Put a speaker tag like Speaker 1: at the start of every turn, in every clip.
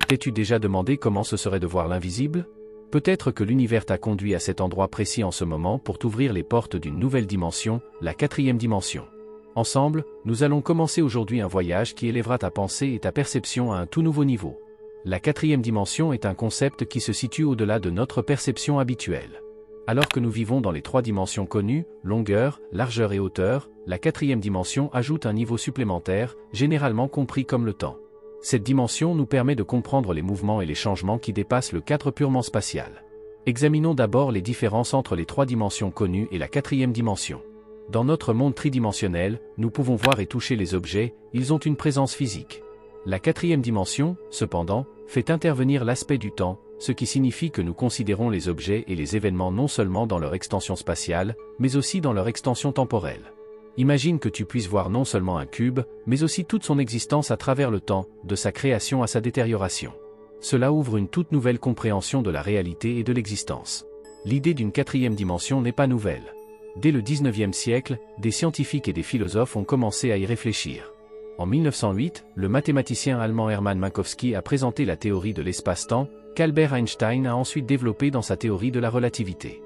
Speaker 1: T'es-tu déjà demandé comment ce serait de voir l'invisible? Peut-être que l'univers t'a conduit à cet endroit précis en ce moment pour t'ouvrir les portes d'une nouvelle dimension, la 4e dimension. Ensemble, nous allons commencer aujourd'hui un voyage qui élèvera ta pensée et ta perception à un tout nouveau niveau. La 4e dimension est un concept qui se situe au-delà de notre perception habituelle. Alors que nous vivons dans les 3 dimensions connues, longueur, largeur et hauteur, la 4e dimension ajoute un niveau supplémentaire, généralement compris comme le temps. Cette dimension nous permet de comprendre les mouvements et les changements qui dépassent le cadre purement spatial. Examinons d'abord les différences entre les 3 dimensions connues et la 4e dimension. Dans notre monde tridimensionnel, nous pouvons voir et toucher les objets, ils ont une présence physique. La 4e dimension, cependant, fait intervenir l'aspect du temps, ce qui signifie que nous considérons les objets et les événements non seulement dans leur extension spatiale, mais aussi dans leur extension temporelle. Imagine que tu puisses voir non seulement un cube, mais aussi toute son existence à travers le temps, de sa création à sa détérioration. Cela ouvre une toute nouvelle compréhension de la réalité et de l'existence. L'idée d'une 4e dimension n'est pas nouvelle. Dès le 19e siècle, des scientifiques et des philosophes ont commencé à y réfléchir. En 1908, le mathématicien allemand Hermann Minkowski a présenté la théorie de l'espace-temps, qu'Albert Einstein a ensuite développée dans sa théorie de la relativité.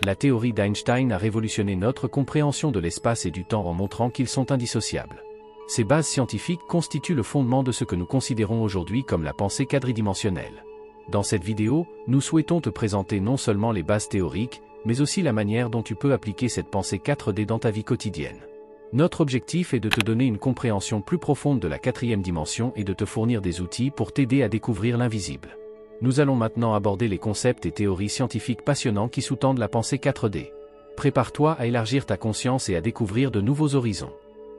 Speaker 1: La théorie d'Einstein a révolutionné notre compréhension de l'espace et du temps en montrant qu'ils sont indissociables. Ces bases scientifiques constituent le fondement de ce que nous considérons aujourd'hui comme la pensée quadridimensionnelle. Dans cette vidéo, nous souhaitons te présenter non seulement les bases théoriques, mais aussi la manière dont tu peux appliquer cette pensée 4D dans ta vie quotidienne. Notre objectif est de te donner une compréhension plus profonde de la 4e dimension et de te fournir des outils pour t'aider à découvrir l'invisible. Nous allons maintenant aborder les concepts et théories scientifiques passionnants qui sous-tendent la pensée 4D. Prépare-toi à élargir ta conscience et à découvrir de nouveaux horizons.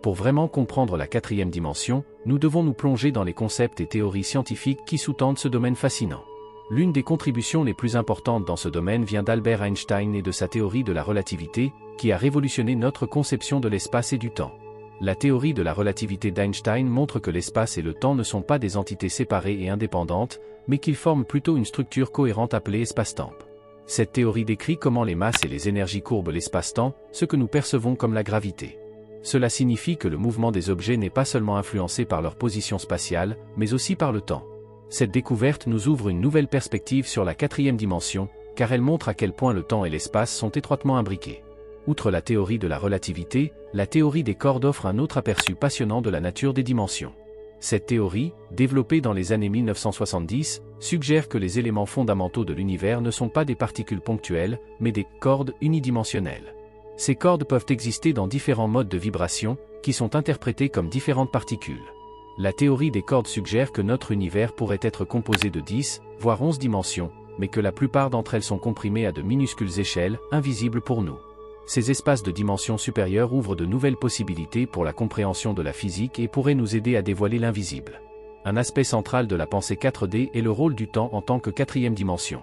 Speaker 1: Pour vraiment comprendre la 4e dimension, nous devons nous plonger dans les concepts et théories scientifiques qui sous-tendent ce domaine fascinant. L'une des contributions les plus importantes dans ce domaine vient d'Albert Einstein et de sa théorie de la relativité, qui a révolutionné notre conception de l'espace et du temps. La théorie de la relativité d'Einstein montre que l'espace et le temps ne sont pas des entités séparées et indépendantes, mais qu'ils forment plutôt une structure cohérente appelée espace-temps. Cette théorie décrit comment les masses et les énergies courbent l'espace-temps, ce que nous percevons comme la gravité. Cela signifie que le mouvement des objets n'est pas seulement influencé par leur position spatiale, mais aussi par le temps. Cette découverte nous ouvre une nouvelle perspective sur la 4e dimension, car elle montre à quel point le temps et l'espace sont étroitement imbriqués. Outre la théorie de la relativité, la théorie des cordes offre un autre aperçu passionnant de la nature des dimensions. Cette théorie, développée dans les années 1970, suggère que les éléments fondamentaux de l'univers ne sont pas des particules ponctuelles, mais des cordes unidimensionnelles. Ces cordes peuvent exister dans différents modes de vibration, qui sont interprétés comme différentes particules. La théorie des cordes suggère que notre univers pourrait être composé de 10, voire 11 dimensions, mais que la plupart d'entre elles sont comprimées à de minuscules échelles, invisibles pour nous. Ces espaces de dimensions supérieures ouvrent de nouvelles possibilités pour la compréhension de la physique et pourraient nous aider à dévoiler l'invisible. Un aspect central de la pensée 4D est le rôle du temps en tant que 4e dimension.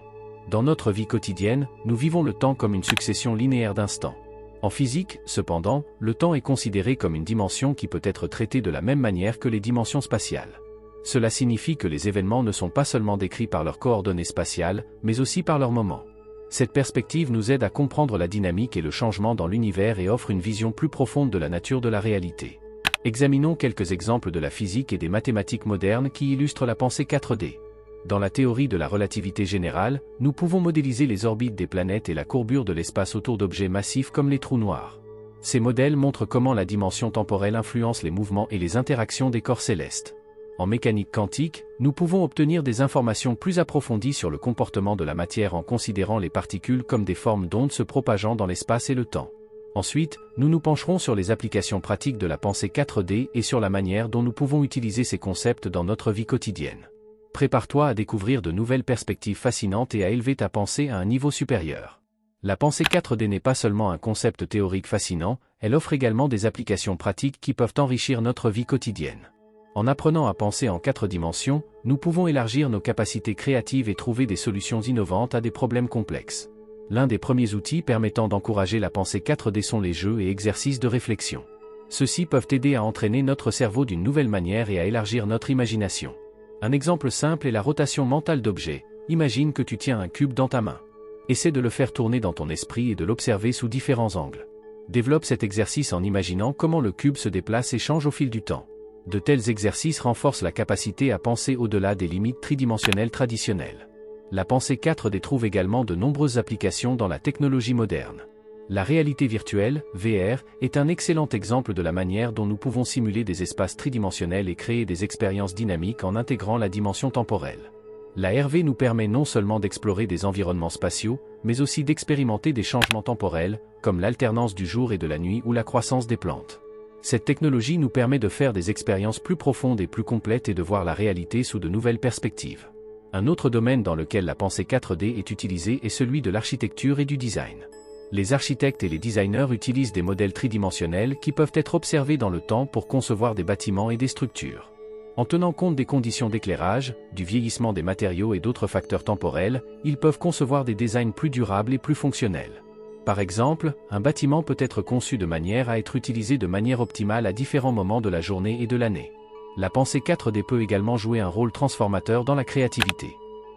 Speaker 1: Dans notre vie quotidienne, nous vivons le temps comme une succession linéaire d'instants. En physique, cependant, le temps est considéré comme une dimension qui peut être traitée de la même manière que les dimensions spatiales. Cela signifie que les événements ne sont pas seulement décrits par leurs coordonnées spatiales, mais aussi par leurs moments. Cette perspective nous aide à comprendre la dynamique et le changement dans l'univers et offre une vision plus profonde de la nature de la réalité. Examinons quelques exemples de la physique et des mathématiques modernes qui illustrent la pensée 4D. Dans la théorie de la relativité générale, nous pouvons modéliser les orbites des planètes et la courbure de l'espace autour d'objets massifs comme les trous noirs. Ces modèles montrent comment la dimension temporelle influence les mouvements et les interactions des corps célestes. En mécanique quantique, nous pouvons obtenir des informations plus approfondies sur le comportement de la matière en considérant les particules comme des formes d'ondes se propageant dans l'espace et le temps. Ensuite, nous nous pencherons sur les applications pratiques de la pensée 4D et sur la manière dont nous pouvons utiliser ces concepts dans notre vie quotidienne. Prépare-toi à découvrir de nouvelles perspectives fascinantes et à élever ta pensée à un niveau supérieur. La pensée 4D n'est pas seulement un concept théorique fascinant, elle offre également des applications pratiques qui peuvent enrichir notre vie quotidienne. En apprenant à penser en 4 dimensions, nous pouvons élargir nos capacités créatives et trouver des solutions innovantes à des problèmes complexes. L'un des premiers outils permettant d'encourager la pensée 4D sont les jeux et exercices de réflexion. Ceux-ci peuvent aider à entraîner notre cerveau d'une nouvelle manière et à élargir notre imagination. Un exemple simple est la rotation mentale d'objets. Imagine que tu tiens un cube dans ta main. Essaie de le faire tourner dans ton esprit et de l'observer sous différents angles. Développe cet exercice en imaginant comment le cube se déplace et change au fil du temps. De tels exercices renforcent la capacité à penser au-delà des limites tridimensionnelles traditionnelles. La pensée 4D trouve également de nombreuses applications dans la technologie moderne. La réalité virtuelle, VR, est un excellent exemple de la manière dont nous pouvons simuler des espaces tridimensionnels et créer des expériences dynamiques en intégrant la dimension temporelle. La RV nous permet non seulement d'explorer des environnements spatiaux, mais aussi d'expérimenter des changements temporels, comme l'alternance du jour et de la nuit ou la croissance des plantes. Cette technologie nous permet de faire des expériences plus profondes et plus complètes et de voir la réalité sous de nouvelles perspectives. Un autre domaine dans lequel la pensée 4D est utilisée est celui de l'architecture et du design. Les architectes et les designers utilisent des modèles tridimensionnels qui peuvent être observés dans le temps pour concevoir des bâtiments et des structures. En tenant compte des conditions d'éclairage, du vieillissement des matériaux et d'autres facteurs temporels, ils peuvent concevoir des designs plus durables et plus fonctionnels. Par exemple, un bâtiment peut être conçu de manière à être utilisé de manière optimale à différents moments de la journée et de l'année. La pensée 4D peut également jouer un rôle transformateur dans la créativité.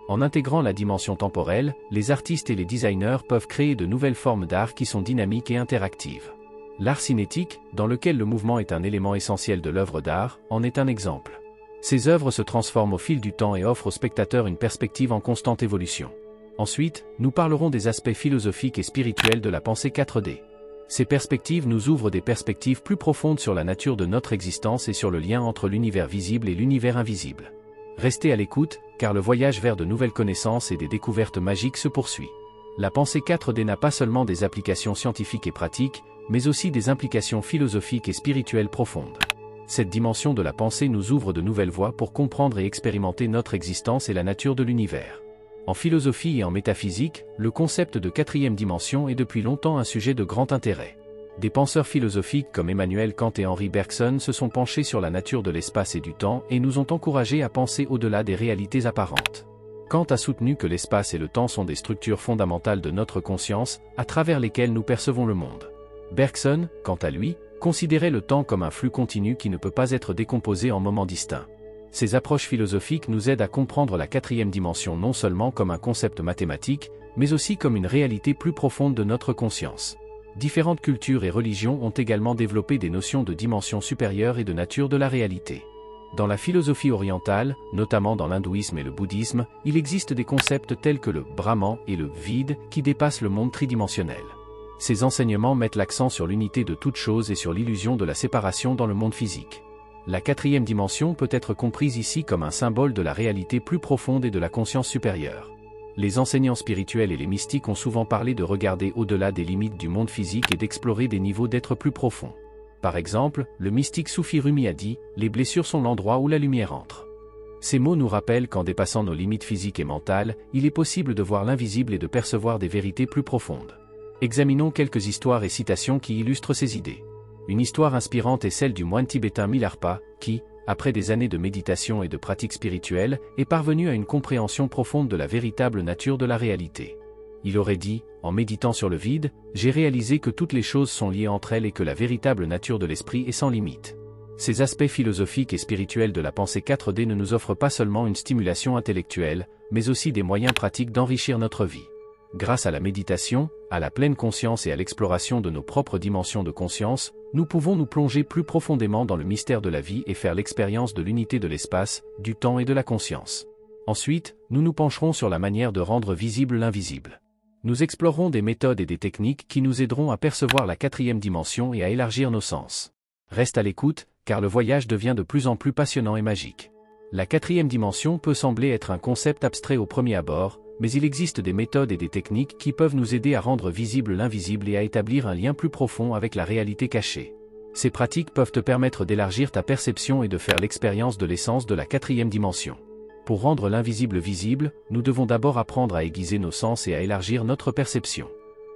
Speaker 1: En intégrant la dimension temporelle, les artistes et les designers peuvent créer de nouvelles formes d'art qui sont dynamiques et interactives. L'art cinétique, dans lequel le mouvement est un élément essentiel de l'œuvre d'art, en est un exemple. Ces œuvres se transforment au fil du temps et offrent aux spectateurs une perspective en constante évolution. Ensuite, nous parlerons des aspects philosophiques et spirituels de la pensée 4D. Ces perspectives nous ouvrent des perspectives plus profondes sur la nature de notre existence et sur le lien entre l'univers visible et l'univers invisible. Restez à l'écoute, car le voyage vers de nouvelles connaissances et des découvertes magiques se poursuit. La pensée 4D n'a pas seulement des applications scientifiques et pratiques, mais aussi des implications philosophiques et spirituelles profondes. Cette dimension de la pensée nous ouvre de nouvelles voies pour comprendre et expérimenter notre existence et la nature de l'univers. En philosophie et en métaphysique, le concept de quatrième dimension est depuis longtemps un sujet de grand intérêt. Des penseurs philosophiques comme Emmanuel Kant et Henri Bergson se sont penchés sur la nature de l'espace et du temps et nous ont encouragés à penser au-delà des réalités apparentes. Kant a soutenu que l'espace et le temps sont des structures fondamentales de notre conscience, à travers lesquelles nous percevons le monde. Bergson, quant à lui, considérait le temps comme un flux continu qui ne peut pas être décomposé en moments distincts. Ces approches philosophiques nous aident à comprendre la quatrième dimension non seulement comme un concept mathématique, mais aussi comme une réalité plus profonde de notre conscience. Différentes cultures et religions ont également développé des notions de dimension supérieure et de nature de la réalité. Dans la philosophie orientale, notamment dans l'hindouisme et le bouddhisme, il existe des concepts tels que le Brahman et le vide qui dépassent le monde tridimensionnel. Ces enseignements mettent l'accent sur l'unité de toute chose et sur l'illusion de la séparation dans le monde physique. La quatrième dimension peut être comprise ici comme un symbole de la réalité plus profonde et de la conscience supérieure. Les enseignants spirituels et les mystiques ont souvent parlé de regarder au-delà des limites du monde physique et d'explorer des niveaux d'être plus profonds. Par exemple, le mystique Soufi Rumi a dit « Les blessures sont l'endroit où la lumière entre ». Ces mots nous rappellent qu'en dépassant nos limites physiques et mentales, il est possible de voir l'invisible et de percevoir des vérités plus profondes. Examinons quelques histoires et citations qui illustrent ces idées. Une histoire inspirante est celle du moine tibétain Milarpa, qui, après des années de méditation et de pratiques spirituelles, est parvenu à une compréhension profonde de la véritable nature de la réalité. Il aurait dit, en méditant sur le vide, j'ai réalisé que toutes les choses sont liées entre elles et que la véritable nature de l'esprit est sans limite. Ces aspects philosophiques et spirituels de la pensée 4D ne nous offrent pas seulement une stimulation intellectuelle, mais aussi des moyens pratiques d'enrichir notre vie. Grâce à la méditation, à la pleine conscience et à l'exploration de nos propres dimensions de conscience, nous pouvons nous plonger plus profondément dans le mystère de la vie et faire l'expérience de l'unité de l'espace, du temps et de la conscience. Ensuite, nous nous pencherons sur la manière de rendre visible l'invisible. Nous explorerons des méthodes et des techniques qui nous aideront à percevoir la quatrième dimension et à élargir nos sens. Reste à l'écoute, car le voyage devient de plus en plus passionnant et magique. La quatrième dimension peut sembler être un concept abstrait au premier abord, mais il existe des méthodes et des techniques qui peuvent nous aider à rendre visible l'invisible et à établir un lien plus profond avec la réalité cachée. Ces pratiques peuvent te permettre d'élargir ta perception et de faire l'expérience de l'essence de la quatrième dimension. Pour rendre l'invisible visible, nous devons d'abord apprendre à aiguiser nos sens et à élargir notre perception.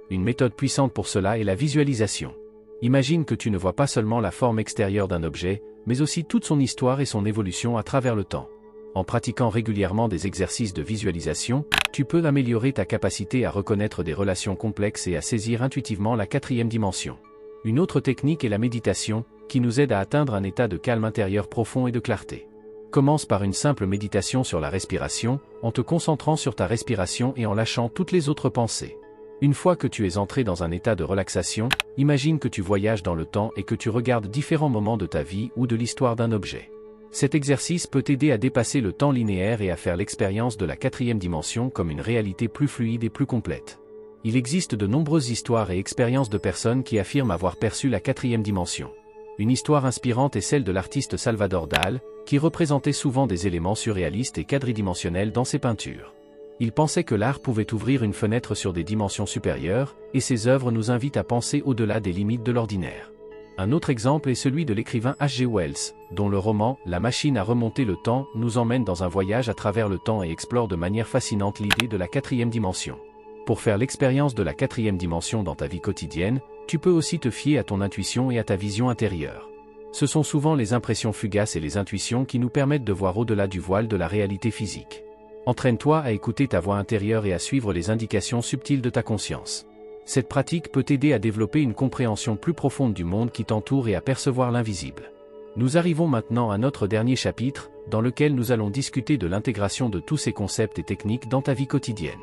Speaker 1: Une méthode puissante pour cela est la visualisation. Imagine que tu ne vois pas seulement la forme extérieure d'un objet, mais aussi toute son histoire et son évolution à travers le temps. En pratiquant régulièrement des exercices de visualisation, tu peux améliorer ta capacité à reconnaître des relations complexes et à saisir intuitivement la quatrième dimension. Une autre technique est la méditation, qui nous aide à atteindre un état de calme intérieur profond et de clarté. Commence par une simple méditation sur la respiration, en te concentrant sur ta respiration et en lâchant toutes les autres pensées. Une fois que tu es entré dans un état de relaxation, imagine que tu voyages dans le temps et que tu regardes différents moments de ta vie ou de l'histoire d'un objet. Cet exercice peut t'aider à dépasser le temps linéaire et à faire l'expérience de la quatrième dimension comme une réalité plus fluide et plus complète. Il existe de nombreuses histoires et expériences de personnes qui affirment avoir perçu la quatrième dimension. Une histoire inspirante est celle de l'artiste Salvador Dal, qui représentait souvent des éléments surréalistes et quadridimensionnels dans ses peintures. Il pensait que l'art pouvait ouvrir une fenêtre sur des dimensions supérieures, et ses œuvres nous invitent à penser au-delà des limites de l'ordinaire. Un autre exemple est celui de l'écrivain H.G. Wells, dont le roman « La machine à remonter le temps » nous emmène dans un voyage à travers le temps et explore de manière fascinante l'idée de la quatrième dimension. Pour faire l'expérience de la quatrième dimension dans ta vie quotidienne, tu peux aussi te fier à ton intuition et à ta vision intérieure. Ce sont souvent les impressions fugaces et les intuitions qui nous permettent de voir au-delà du voile de la réalité physique. Entraîne-toi à écouter ta voix intérieure et à suivre les indications subtiles de ta conscience. Cette pratique peut t'aider à développer une compréhension plus profonde du monde qui t'entoure et à percevoir l'invisible. Nous arrivons maintenant à notre dernier chapitre, dans lequel nous allons discuter de l'intégration de tous ces concepts et techniques dans ta vie quotidienne.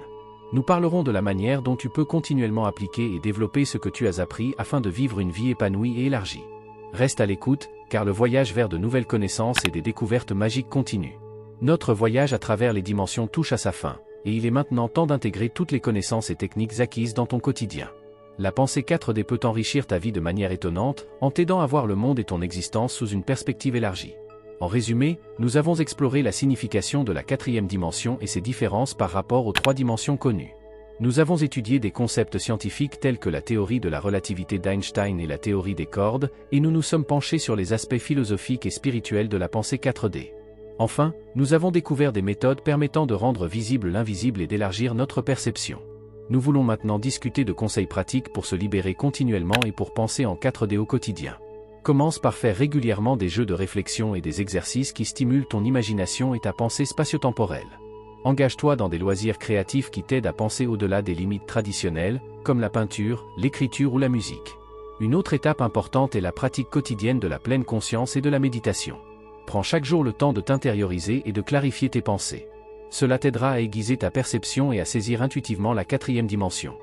Speaker 1: Nous parlerons de la manière dont tu peux continuellement appliquer et développer ce que tu as appris afin de vivre une vie épanouie et élargie. Reste à l'écoute, car le voyage vers de nouvelles connaissances et des découvertes magiques continue. Notre voyage à travers les dimensions touche à sa fin, et il est maintenant temps d'intégrer toutes les connaissances et techniques acquises dans ton quotidien. La pensée 4D peut enrichir ta vie de manière étonnante, en t'aidant à voir le monde et ton existence sous une perspective élargie. En résumé, nous avons exploré la signification de la quatrième dimension et ses différences par rapport aux trois dimensions connues. Nous avons étudié des concepts scientifiques tels que la théorie de la relativité d'Einstein et la théorie des cordes, et nous nous sommes penchés sur les aspects philosophiques et spirituels de la pensée 4D. Enfin, nous avons découvert des méthodes permettant de rendre visible l'invisible et d'élargir notre perception. Nous voulons maintenant discuter de conseils pratiques pour se libérer continuellement et pour penser en 4D au quotidien. Commence par faire régulièrement des jeux de réflexion et des exercices qui stimulent ton imagination et ta pensée spatio-temporelle. Engage-toi dans des loisirs créatifs qui t'aident à penser au-delà des limites traditionnelles, comme la peinture, l'écriture ou la musique. Une autre étape importante est la pratique quotidienne de la pleine conscience et de la méditation. Prends chaque jour le temps de t'intérioriser et de clarifier tes pensées. Cela t'aidera à aiguiser ta perception et à saisir intuitivement la quatrième dimension.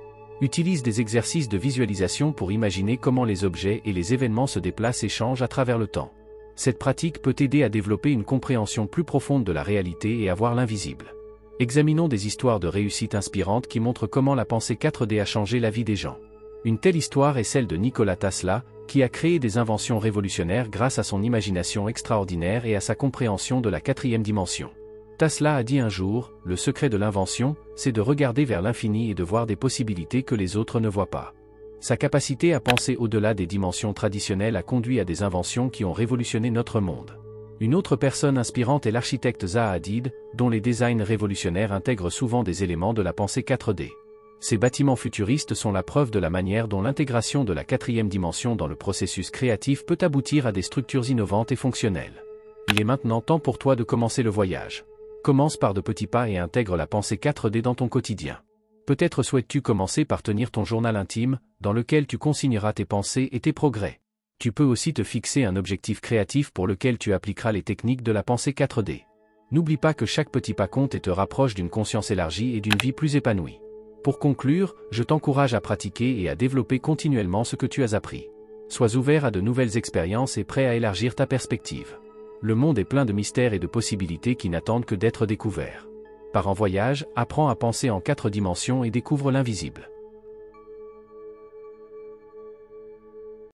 Speaker 1: Utilise des exercices de visualisation pour imaginer comment les objets et les événements se déplacent et changent à travers le temps. Cette pratique peut t'aider à développer une compréhension plus profonde de la réalité et à voir l'invisible. Examinons des histoires de réussite inspirantes qui montrent comment la pensée 4D a changé la vie des gens. Une telle histoire est celle de Nikola Tesla, qui a créé des inventions révolutionnaires grâce à son imagination extraordinaire et à sa compréhension de la quatrième dimension. Tesla a dit un jour, le secret de l'invention, c'est de regarder vers l'infini et de voir des possibilités que les autres ne voient pas. Sa capacité à penser au-delà des dimensions traditionnelles a conduit à des inventions qui ont révolutionné notre monde. Une autre personne inspirante est l'architecte Zaha Hadid, dont les designs révolutionnaires intègrent souvent des éléments de la pensée 4D. Ces bâtiments futuristes sont la preuve de la manière dont l'intégration de la quatrième dimension dans le processus créatif peut aboutir à des structures innovantes et fonctionnelles. Il est maintenant temps pour toi de commencer le voyage. Commence par de petits pas et intègre la pensée 4D dans ton quotidien. Peut-être souhaites-tu commencer par tenir ton journal intime, dans lequel tu consigneras tes pensées et tes progrès. Tu peux aussi te fixer un objectif créatif pour lequel tu appliqueras les techniques de la pensée 4D. N'oublie pas que chaque petit pas compte et te rapproche d'une conscience élargie et d'une vie plus épanouie. Pour conclure, je t'encourage à pratiquer et à développer continuellement ce que tu as appris. Sois ouvert à de nouvelles expériences et prêt à élargir ta perspective. Le monde est plein de mystères et de possibilités qui n'attendent que d'être découverts. Pars en voyage, apprends à penser en 4 dimensions et découvre l'invisible.